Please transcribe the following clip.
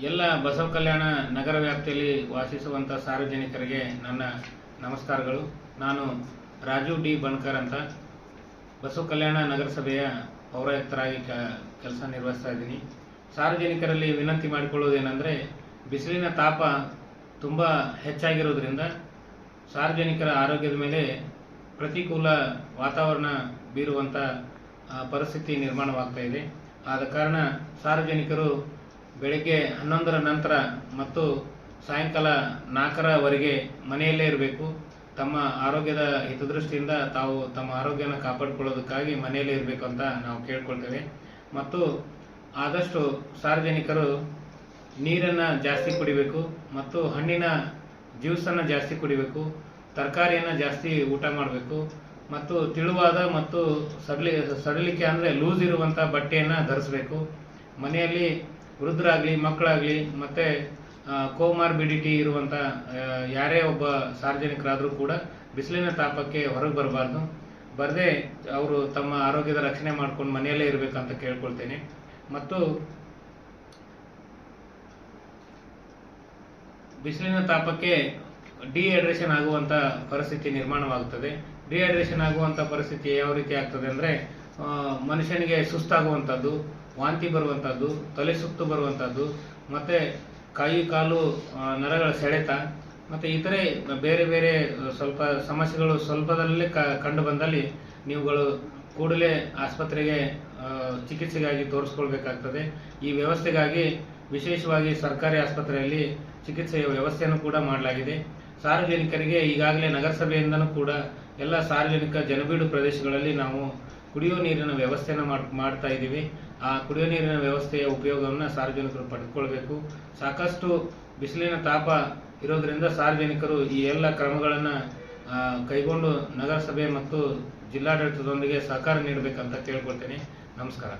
ಎಲ್ಲ ಬಸವ ಕಲ್ಯಾಣ ನಗರ ವ್ಯಾಪ್ತಿಯಲ್ಲಿ ವಾಸಿಸುವಂಥ ಸಾರ್ವಜನಿಕರಿಗೆ ನನ್ನ ನಮಸ್ಕಾರಗಳು. ನಾನು ರಾಜು ಡಿ ಬಣಕರ್ ಅಂತ ಬಸವ ಕಲ್ಯಾಣ ನಗರಸಭೆಯ ಪೌರಾಯುಕ್ತರಾಗಿ ಕೆಲಸ ನಿರ್ವಹಿಸ್ತಾ ಇದ್ದೀನಿ. ಸಾರ್ವಜನಿಕರಲ್ಲಿ ವಿನಂತಿ ಮಾಡಿಕೊಳ್ಳುವುದೇನೆಂದರೆ, ಬಿಸಿಲಿನ ತಾಪ ತುಂಬ ಹೆಚ್ಚಾಗಿರೋದ್ರಿಂದ ಸಾರ್ವಜನಿಕರ ಆರೋಗ್ಯದ ಮೇಲೆ ಪ್ರತಿಕೂಲ ವಾತಾವರಣ ಬೀರುವಂಥ ಪರಿಸ್ಥಿತಿ ನಿರ್ಮಾಣವಾಗ್ತಾ ಇದೆ. ಆದ ಕಾರಣ ಸಾರ್ವಜನಿಕರು ಬೆಳಗ್ಗೆ 11ರ ನಂತರ ಮತ್ತು ಸಾಯಂಕಾಲ 4ರವರೆಗೆ ಮನೆಯಲ್ಲೇ ಇರಬೇಕು. ತಮ್ಮ ಆರೋಗ್ಯದ ಹಿತದೃಷ್ಟಿಯಿಂದ ತಾವು ತಮ್ಮ ಆರೋಗ್ಯನ ಕಾಪಾಡಿಕೊಳ್ಳೋದಕ್ಕಾಗಿ ಮನೆಯಲ್ಲೇ ಇರಬೇಕು ಅಂತ ನಾವು ಕೇಳ್ಕೊಳ್ತೇವೆ. ಮತ್ತು ಆದಷ್ಟು ಸಾರ್ವಜನಿಕರು ನೀರನ್ನು ಜಾಸ್ತಿ ಕುಡಿಬೇಕು ಮತ್ತು ಹಣ್ಣಿನ ಜ್ಯೂಸನ್ನು ಜಾಸ್ತಿ ಕುಡಿಬೇಕು, ತರಕಾರಿಯನ್ನು ಜಾಸ್ತಿ ಊಟ ಮಾಡಬೇಕು ಮತ್ತು ತೆಳುವಾದ ಮತ್ತು ಸಡಿಲಿಕೆ ಅಂದರೆ ಲೂಸ್ ಇರುವಂಥ ಬಟ್ಟೆಯನ್ನು ಧರಿಸಬೇಕು. ಮನೆಯಲ್ಲಿ ವೃದ್ಧರಾಗಲಿ, ಮಕ್ಕಳಾಗಲಿ ಮತ್ತು ಕೋಮಾರ್ಬಿಡಿಟಿ ಇರುವಂಥ ಯಾರೇ ಒಬ್ಬ ಸಾರ್ವಜನಿಕರಾದರೂ ಕೂಡ ಬಿಸಿಲಿನ ತಾಪಕ್ಕೆ ಹೊರಗೆ ಬರದೇ ಅವರು ತಮ್ಮ ಆರೋಗ್ಯದ ರಕ್ಷಣೆ ಮಾಡ್ಕೊಂಡು ಮನೆಯಲ್ಲೇ ಇರಬೇಕಂತ ಕೇಳ್ಕೊಳ್ತೇನೆ. ಮತ್ತು ಬಿಸಿಲಿನ ತಾಪಕ್ಕೆ ಡಿಹೈಡ್ರೇಷನ್ ಆಗುವಂಥ ಪರಿಸ್ಥಿತಿ ನಿರ್ಮಾಣವಾಗುತ್ತದೆ. ಡಿಹೈಡ್ರೇಷನ್ ಆಗುವಂಥ ಪರಿಸ್ಥಿತಿ ಯಾವ ರೀತಿ ಆಗ್ತದೆ ಅಂದರೆ, ಮನುಷ್ಯನಿಗೆ ಸುಸ್ತಾಗುವಂಥದ್ದು, ವಾಂತಿ ಬರುವಂಥದ್ದು, ತಲೆ ಸುತ್ತು ಬರುವಂಥದ್ದು ಮತ್ತು ಕೈ ಕಾಲು ನರಗಳ ಸೆಳೆತ ಮತ್ತು ಇತರೆ ಬೇರೆ ಬೇರೆ ಸ್ವಲ್ಪ ಸಮಸ್ಯೆಗಳು ಸ್ವಲ್ಪದಲ್ಲೇ ಕಂಡು ಬಂದಲ್ಲಿ ನೀವುಗಳು ಕೂಡಲೇ ಆಸ್ಪತ್ರೆಗೆ ಚಿಕಿತ್ಸೆಗಾಗಿ ತೋರಿಸ್ಕೊಳ್ಬೇಕಾಗ್ತದೆ. ಈ ವ್ಯವಸ್ಥೆಗಾಗಿ ವಿಶೇಷವಾಗಿ ಸರ್ಕಾರಿ ಆಸ್ಪತ್ರೆಯಲ್ಲಿ ಚಿಕಿತ್ಸೆಯ ವ್ಯವಸ್ಥೆಯನ್ನು ಕೂಡ ಮಾಡಲಾಗಿದೆ. ಸಾರ್ವಜನಿಕರಿಗೆ ಈಗಾಗಲೇ ನಗರಸಭೆಯಿಂದನೂ ಕೂಡ ಎಲ್ಲ ಸಾರ್ವಜನಿಕ ಜನಬೀಡು ಪ್ರದೇಶಗಳಲ್ಲಿ ನಾವು ಕುಡಿಯುವ ನೀರಿನ ವ್ಯವಸ್ಥೆಯನ್ನು ಮಾಡ್ತಾ ಇದ್ದೀವಿ. ಆ ಕುಡಿಯುವ ನೀರಿನ ವ್ಯವಸ್ಥೆಯ ಉಪಯೋಗವನ್ನು ಸಾರ್ವಜನಿಕರು ಪಡೆದುಕೊಳ್ಬೇಕು. ಸಾಕಷ್ಟು ಬಿಸಿಲಿನ ತಾಪ ಇರೋದರಿಂದ ಸಾರ್ವಜನಿಕರು ಈ ಎಲ್ಲ ಕ್ರಮಗಳನ್ನು ಕೈಗೊಂಡು ನಗರಸಭೆ ಮತ್ತು ಜಿಲ್ಲಾಡಳಿತದೊಂದಿಗೆ ಸಹಕಾರ ನೀಡಬೇಕಂತ ಕೇಳ್ಕೊಳ್ತೇನೆ. ನಮಸ್ಕಾರ.